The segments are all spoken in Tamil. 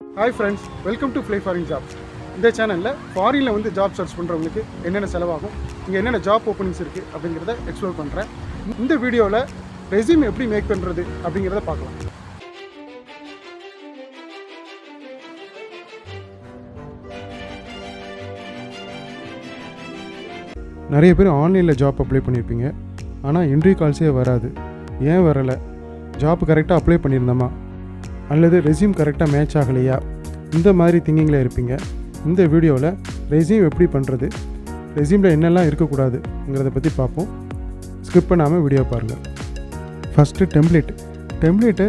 Hi friends, welcome to flyforeignjobs. இந்த சேனலில் ஃபாரினில் வந்து ஜாப் சர்ச் பண்ணுறவங்களுக்கு என்னென்ன செலவாகும், இங்கே என்னென்ன ஜாப் ஓப்பனிங்ஸ் இருக்குது அப்படிங்கிறத எக்ஸ்ப்ளோர் பண்ணுறேன். இந்த வீடியோவில் ரெஸ்யூம் எப்படி மேக் பண்ணுறது அப்படிங்கிறத பார்க்கலாம். நிறைய பேர் ஆன்லைனில் ஜாப் அப்ளை பண்ணியிருப்பீங்க, ஆனால் இன்டர்வியூ கால்ஸே வராது. ஏன் வரலை? ஜாப் கரெக்டாக அப்ளை பண்ணியிருந்தோமா அல்லது ரெஸ்யூம் கரெக்டாக மேட்ச் ஆகலையா, இந்த மாதிரி திங்கிங்கில் இருப்பீங்க. இந்த வீடியோவில் ரெஸ்யூம் எப்படி பண்ணுறது, ரெஸ்யூமில் என்னெல்லாம் இருக்கக்கூடாதுங்கிறத பற்றி பார்ப்போம். ஸ்கிப் பண்ணாமல் வீடியோ பாருங்கள். ஃபஸ்ட்டு டெம்ப்ளேட்டை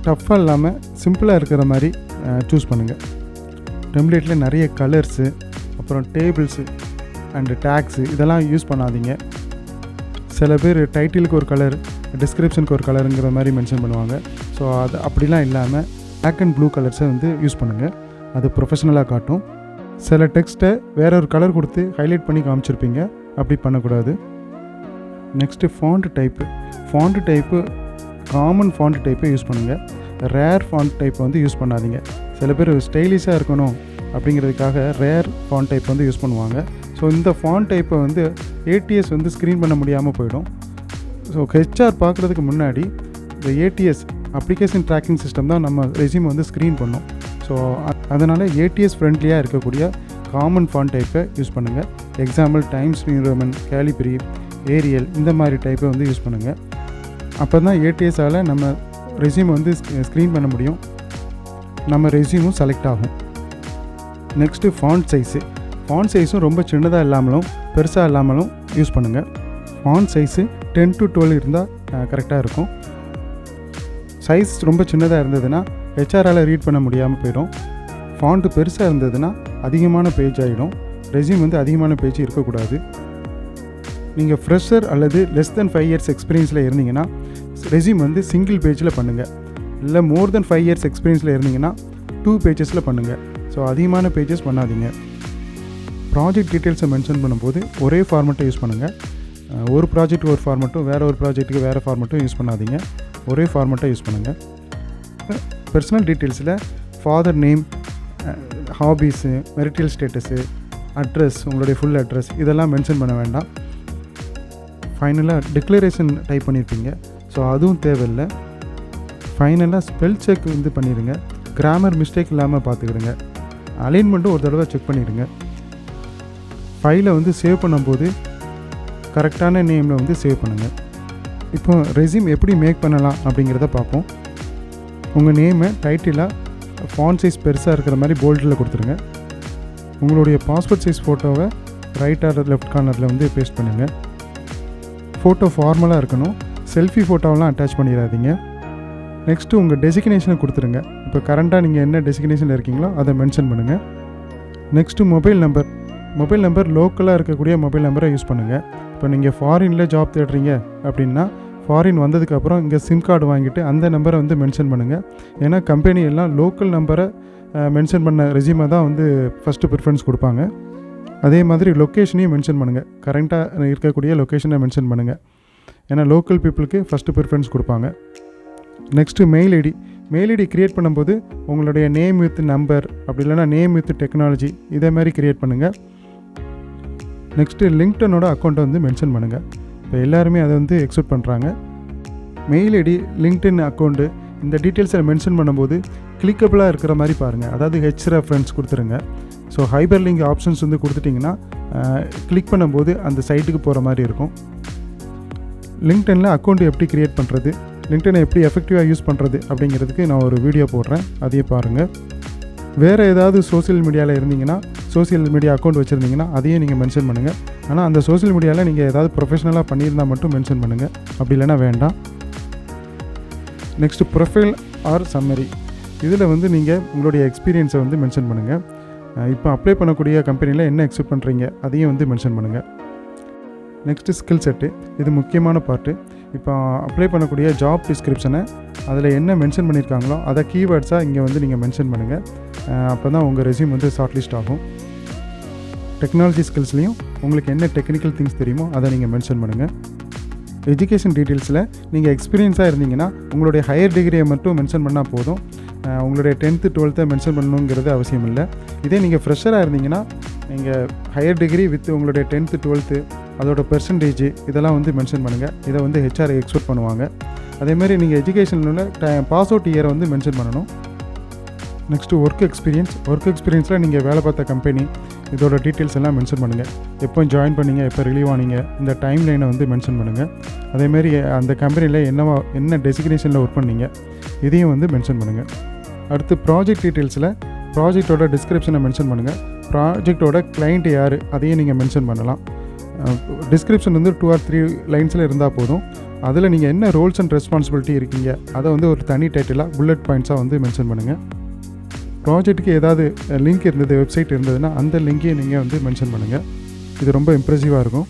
டஃப்பாக இல்லாமல் சிம்பிளாக இருக்கிற மாதிரி சூஸ் பண்ணுங்கள். டெம்ப்ளேட்டில் நிறைய கலர்ஸு, அப்புறம் டேபிள்ஸு அண்டு டேக்ஸு இதெல்லாம் யூஸ் பண்ணாதீங்க. சில பேர் டைட்டிலுக்கு ஒரு கலர், டிஸ்கிரிப்ஷனுக்கு ஒரு கலருங்கிற மாதிரி மென்ஷன் பண்ணுவாங்க. ஸோ அது அப்படிலாம் இல்லாமல் பிளாக் அண்ட் ப்ளூ கலர்ஸை வந்து யூஸ் பண்ணுங்கள். அது ப்ரொஃபஷ்னலாக காட்டும். சில டெக்ஸ்ட்டை வேற ஒரு கலர் கொடுத்து ஹைலைட் பண்ணி காமிச்சிருப்பீங்க, அப்படி பண்ணக்கூடாது. Next font type common font டைப்பை யூஸ் பண்ணுங்கள். ரேர் ஃபாண்ட் டைப்பை வந்து யூஸ் பண்ணாதீங்க. சில பேர் ஸ்டைலிஷாக இருக்கணும் அப்படிங்கிறதுக்காக ரேர் ஃபாண்ட் டைப் வந்து யூஸ் பண்ணுவாங்க. ஸோ இந்த ஃபாண்ட் டைப்பை வந்து ஏடிஎஸ் வந்து ஸ்க்ரீன் பண்ண முடியாமல் போயிடும். ஸோ ஹெச்ஆர் பார்க்குறதுக்கு முன்னாடி இந்த ஏடிஎஸ் அப்ளிகேஷன் ட்ராக்கிங் சிஸ்டம் தான் நம்ம ரெஸ்யூம் வந்து ஸ்க்ரீன் பண்ணோம். ஸோ அதனால் ஏடிஎஸ் ஃப்ரெண்ட்லியாக இருக்கக்கூடிய காமன் ஃபாண்ட் டைப்பை யூஸ் பண்ணுங்கள். Example Times New Roman, Calibri, Arial இந்த மாதிரி டைப்பை வந்து யூஸ் பண்ணுங்கள். அப்போ தான் ஏடிஎஸால் நம்ம ரெஸ்யூம் வந்து ஸ்க்ரீன் பண்ண முடியும், நம்ம ரெஸ்யூமும் செலக்ட் ஆகும். நெக்ஸ்ட்டு ஃபாண்ட் சைஸும் ரொம்ப சின்னதாக இல்லாமலும் பெருசாக இல்லாமலும் யூஸ் பண்ணுங்கள். ஃபாண்ட் சைஸு 10 to 12 இருந்தால் கரெக்டாக இருக்கும். சைஸ் ரொம்ப சின்னதாக இருந்ததுன்னா ஹெச்ஆரால் ரீட் பண்ண முடியாமல் போயிடும். ஃபாண்ட்டு பெருசாக இருந்ததுன்னா அதிகமான பேஜ் ஆகிடும். ரெஸ்யூம் வந்து அதிகமான பேஜ் இருக்கக்கூடாது. நீங்கள் ஃப்ரெஷர் அல்லது லெஸ் தென் 5 years எக்ஸ்பீரியன்ஸில் இருந்தீங்கன்னா ரெஸ்யூம் வந்து சிங்கிள் பேஜில் பண்ணுங்கள். இல்லை மோர் தென் 5 years எக்ஸ்பீரியன்ஸில் இருந்தீங்கன்னா 2 pages பண்ணுங்கள். ஸோ அதிகமான பேஜஸ் பண்ணாதீங்க. ப்ராஜெக்ட் டீட்டெயில்ஸை மென்ஷன் பண்ணும்போது ஒரே ஃபார்மெட்டை யூஸ் பண்ணுங்கள். ஒரு ப்ராஜெக்ட்டுக்கு ஒரு ஃபார்மெட்டும் வேறு ஒரு ப்ராஜெக்ட்டுக்கு வேறு ஃபார்மெட்டும் யூஸ் பண்ணாதீங்க. ஒரே ஃபார்மெட்டை யூஸ் பண்ணுங்கள். பர்சனல் டீட்டெயில்ஸில் father name, hobbies, marital status, address, உங்களுடைய ஃபுல் அட்ரஸ் இதெல்லாம் மென்ஷன் பண்ண வேண்டாம். ஃபைனலாக டிக்ளரேஷன் டைப் பண்ணியிருப்பீங்க, ஸோ அதுவும் தேவையில்லை. ஃபைனலாக ஸ்பெல் செக் வந்து பண்ணிடுங்க. கிராமர் மிஸ்டேக் இல்லாமல் பார்த்துக்கிடுங்க. அலைன்மெண்ட்டும் ஒரு தடவை செக் பண்ணிடுங்க. ஃபைலை வந்து சேவ் பண்ணும்போது கரெக்டான நேமில் வந்து சேவ் பண்ணுங்கள். இப்போ ரெஸ்யூம் எப்படி மேக் பண்ணலாம் அப்படிங்கிறத பார்ப்போம். உங்கள் நேமை டைட்டிலாக ஃபாண்ட் சைஸ் பெருசாக இருக்கிற மாதிரி போல்டில் கொடுத்துருங்க. உங்களுடைய பாஸ்போர்ட் சைஸ் ஃபோட்டோவை ரைட் ஆர் லெஃப்ட் கார்னரில் வந்து பேஸ்ட் பண்ணுங்கள். ஃபோட்டோ ஃபார்மலாக இருக்கணும். செல்ஃபி ஃபோட்டோவெலாம் அட்டாச் பண்ணிடாதீங்க. நெக்ஸ்ட்டு உங்கள் டெசிக்னேஷனை கொடுத்துருங்க. இப்போ கரண்ட்டாக நீங்கள் என்ன டெசிக்னேஷனில் இருக்கீங்களோ அதை மென்ஷன் பண்ணுங்கள். நெக்ஸ்ட்டு மொபைல் நம்பர் லோக்கலாக இருக்கக்கூடிய மொபைல் நம்பரை யூஸ் பண்ணுங்கள். இப்போ நீங்கள் ஃபாரினில் ஜாப் தேடுறீங்க அப்படின்னா ஃபாரின் வந்ததுக்கப்புறம் இங்கே சிம் கார்டு வாங்கிட்டு அந்த நம்பரை வந்து மென்ஷன் பண்ணுங்கள். ஏன்னா கம்பெனி எல்லாம் லோக்கல் நம்பரை மென்ஷன் பண்ண ரெஸ்யூமை தான் வந்து ஃபஸ்ட்டு ப்ரிஃபரன்ஸ் கொடுப்பாங்க. அதே மாதிரி லொக்கேஷனையும் மென்ஷன் பண்ணுங்கள். கரெக்டாக இருக்கக்கூடிய லொக்கேஷனை மென்ஷன் பண்ணுங்கள். ஏன்னா லோக்கல் பீப்புளுக்கு ஃபஸ்ட்டு ப்ரிஃபரன்ஸ் கொடுப்பாங்க. நெக்ஸ்ட்டு மெயில் ஐடி க்ரியேட் பண்ணும்போது உங்களுடைய நேம் வித் நம்பர், அப்படி இல்லைனா நேம் வித் டெக்னாலஜி இதே மாதிரி க்ரியேட் பண்ணுங்கள். நெக்ஸ்ட்டு லிங்க்டனோட அக்கௌண்ட்டை வந்து மென்ஷன் பண்ணுங்கள். இப்போ எல்லாருமே அதை வந்து எக்ஸ்பெக்ட் பண்ணுறாங்க. மெயில் ஐடி, லிங்க்டின் அக்கௌண்ட்டு இந்த டீட்டெயில்ஸை மென்ஷன் பண்ணும்போது கிளிக்கபிளாக இருக்கிற மாதிரி பாருங்கள். அதாவது ஹெச் ரெஃபரன்ஸ் கொடுத்துருங்க. ஸோ ஹைபர் லிங்க் ஆப்ஷன்ஸ் வந்து கொடுத்துட்டிங்கன்னா கிளிக் பண்ணும்போது அந்த சைட்டுக்கு போகிற மாதிரி இருக்கும். லிங்க்டனில் அக்கௌண்ட் எப்படி க்ரியேட் பண்ணுறது, லிங்க்டனை எப்படி எஃபெக்டிவாக யூஸ் பண்ணுறது அப்படிங்கிறதுக்கு நான் ஒரு வீடியோ போடுறேன், அதையே பாருங்கள். வேறு ஏதாவது சோஷியல் மீடியாவில் இருந்தீங்கன்னா, சோஷியல் மீடியா அக்கௌண்ட் வச்சுருந்தீங்கன்னா அதையும் நீங்கள் மென்ஷன் பண்ணுங்கள். ஆனால் அந்த சோஷியல் மீடியாவில் நீங்கள் ஏதாவது ப்ரொஃபஷனலாக பண்ணியிருந்தால் மட்டும் மென்ஷன் பண்ணுங்கள், அப்படி இல்லைனா வேண்டாம். நெக்ஸ்ட்டு ப்ரொஃபைல் ஆர் சம்மரி, இதில் வந்து நீங்கள் உங்களுடைய எக்ஸ்பீரியன்ஸை வந்து மென்ஷன் பண்ணுங்கள். இப்போ அப்ளை பண்ணக்கூடிய கம்பெனியில் என்ன எக்ஸ்பெக்ட் பண்ணுறீங்க அதையும் வந்து மென்ஷன் பண்ணுங்கள். நெக்ஸ்ட்டு ஸ்கில் செட்டு, இது முக்கியமான பார்ட்டு. இப்போ அப்ளை பண்ணக்கூடிய ஜாப் டிஸ்கிரிப்ஷனை அதில் என்ன மென்ஷன் பண்ணியிருக்காங்களோ அதை கீவேர்ட்ஸாக இங்கே வந்து நீங்கள் மென்ஷன் பண்ணுங்கள். அப்போ தான் உங்கள் ரெஸ்யூம் வந்து ஷார்ட் லிஸ்ட் ஆகும். டெக்னாலஜி ஸ்கில்ஸ்லேயும் உங்களுக்கு என்ன டெக்னிக்கல் திங்ஸ் தெரியுமோ அதை நீங்கள் மென்ஷன் பண்ணுங்கள். எஜுகேஷன் டீட்டெயில்ஸில் நீங்கள் எக்ஸ்பீரியன்ஸாக இருந்தீங்கன்னா உங்களுடைய ஹையர் டிகிரியை மட்டும் மென்ஷன் பண்ணால் போதும். உங்களுடைய 10th 12th மென்ஷன் பண்ணணுங்கிறது அவசியம் இல்லை. இதே நீங்கள் ஃப்ரெஷராக இருந்தீங்கன்னா நீங்கள் ஹையர் டிகிரி வித் உங்களுடைய 10th 12th அதோட பெர்சன்டேஜ் இதெல்லாம் வந்து மென்ஷன் பண்ணுங்கள். இதை வந்து ஹெச்ஆர் எக்ஸ்பெக்ட் பண்ணுவாங்க. அதேமாதிரி நீங்கள் எஜுகேஷனில் பாஸ் அவுட் இயரை வந்து மென்ஷன் பண்ணணும். நெக்ஸ்ட்டு ஒர்க் எக்ஸ்பீரியன்ஸில் நீங்கள் வேலை பார்த்த கம்பெனி இதோட டீட்டெயில்ஸ் எல்லாம் மென்ஷன் பண்ணுங்கள். எப்போ ஜாயின் பண்ணீங்க, எப்போ ரிலீவ் ஆனீங்க, இந்த டைம் லைனை வந்து மென்ஷன் பண்ணுங்கள். அதேமாரி அந்த கம்பெனியில் என்ன டெசிக்னேஷனில் ஒர்க் பண்ணீங்க இதையும் வந்து மென்ஷன் பண்ணுங்கள். அடுத்து ப்ராஜெக்ட் டீட்டெயில்ஸில் ப்ராஜெக்டோட டிஸ்கிரிப்ஷனை மென்ஷன் பண்ணுங்கள். ப்ராஜெக்டோட கிளைண்ட் யார் அதையும் நீங்கள் மென்ஷன் பண்ணலாம். டிஸ்கிரிப்ஷன் வந்து 2 or 3 லைன்ஸில் இருந்தால் போதும். அதில் நீங்கள் என்ன ரோல்ஸ் அண்ட் ரெஸ்பான்சிபிலிட்டி இருக்கீங்க அதை வந்து ஒரு தனி டைட்டிலாக புல்லட் பாயிண்ட்ஸாக வந்து மென்ஷன் பண்ணுங்கள். ப்ராஜெக்ட்டுக்கு ஏதாவது லிங்க் இருந்தது, வெப்சைட் இருந்ததுன்னா அந்த லிங்கையும் நீங்கள் வந்து மென்ஷன் பண்ணுங்கள். இது ரொம்ப இம்ப்ரெசிவாக இருக்கும்.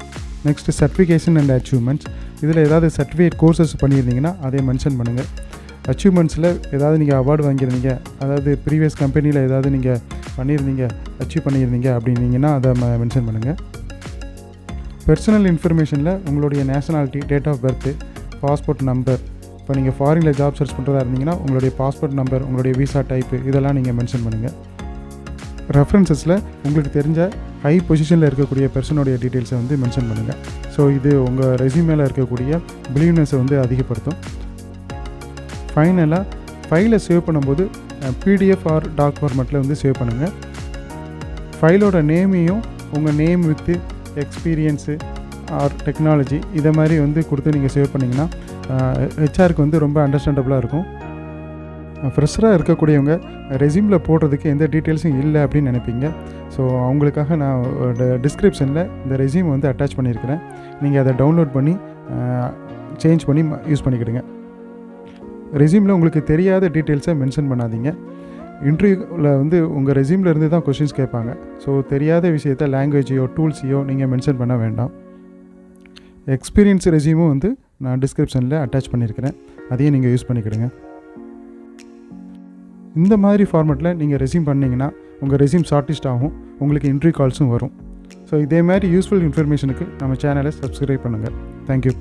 Next certification and achievements. இதில் ஏதாவது சர்டிஃபிகேட் கோர்சஸ் பண்ணியிருந்தீங்கன்னா அதை மென்ஷன் பண்ணுங்கள். அச்சீவ்மெண்ட்ஸில் ஏதாவது நீங்கள் அவார்டு வாங்கியிருந்தீங்க, அதாவது ப்ரீவியஸ் கம்பெனியில் ஏதாவது நீங்கள் பண்ணியிருந்தீங்க, அச்சீவ் பண்ணியிருந்தீங்க அப்படின்னீங்கன்னா அதை மென்ஷன் பண்ணுங்கள். பர்சனல் இன்ஃபர்மேஷனில் உங்களுடைய nationality, date of birth, passport number. இப்போ நீங்கள் ஃபாரினில் ஜாப் சர்ச் பண்ணுறதா இருந்தீங்கன்னா உங்களுடைய பாஸ்போர்ட் நம்பர், உங்களுடைய விசா டைப்பு இதெல்லாம் நீங்கள் மென்ஷன் பண்ணுங்கள். ரெஃபரன்சஸில் உங்களுக்கு தெரிஞ்ச ஹை பொசிஷனில் இருக்கக்கூடிய பர்சனுடைய டீட்டெயில்ஸை வந்து மென்ஷன் பண்ணுங்கள். ஸோ இது உங்கள் ரெஸ்யூமேல இருக்கக்கூடிய பிலீவ்னஸை வந்து அதிகப்படுத்தும். ஃபைனலாக ஃபைலை சேவ் பண்ணும்போது PDF ஆர் டாக் ஃபார்மேட்டில் வந்து சேவ் பண்ணுங்கள். ஃபைலோட நேமையும் உங்கள் name with experience R technology இதை மாதிரி வந்து கொடுத்து நீங்கள் சேவ் பண்ணிங்கன்னா ஹெச்ஆருக்கு வந்து ரொம்ப அண்டர்ஸ்டாண்டபுளாக இருக்கும். ஃப்ரெஷராக இருக்கக்கூடியவங்க ரெஸ்யூமில் போடுறதுக்கு எந்த டீட்டெயில்ஸும் இல்லை அப்படின்னு நினைப்பீங்க. ஸோ அவங்களுக்காக நான் டிஸ்கிரிப்ஷனில் இந்த ரெஸ்யூம் வந்து அட்டாச் பண்ணியிருக்கிறேன். நீங்கள் அதை டவுன்லோட் பண்ணி சேஞ்ச் பண்ணி யூஸ் பண்ணிக்கிடுங்க. ரெஸ்யூமில் உங்களுக்கு தெரியாத டீட்டெயில்ஸை மென்ஷன் பண்ணாதீங்க. இன்டர்வியூவில் வந்து உங்கள் ரெஸ்யூமில் இருந்து தான் கொஷின்ஸ் கேட்பாங்க. ஸோ தெரியாத விஷயத்தை லாங்குவேஜையோ டூல்ஸையோ நீங்கள் மென்ஷன் பண்ண வேண்டாம். எக்ஸ்பீரியன்ஸ் ரெஸ்யூமும் வந்து நான் டிஸ்கிரிப்ஷனில் அட்டாச் பண்ணியிருக்கிறேன். அதையும் நீங்கள் யூஸ் பண்ணிக்கிடுங்க. இந்த மாதிரி ஃபார்மேட்டில் நீங்கள் ரெஸ்யூம் பண்ணிங்கன்னா உங்கள் ரெஸ்யூம் ஷார்ட்லிஸ்ட் ஆகும், உங்களுக்கு இன்டர்வியூ கால்ஸும் வரும். ஸோ இதே மாதிரி யூஸ்ஃபுல் இன்ஃபர்மேஷனுக்கு நம்ம சேனலை சப்ஸ்கிரைப் பண்ணுங்கள். தேங்க்யூ.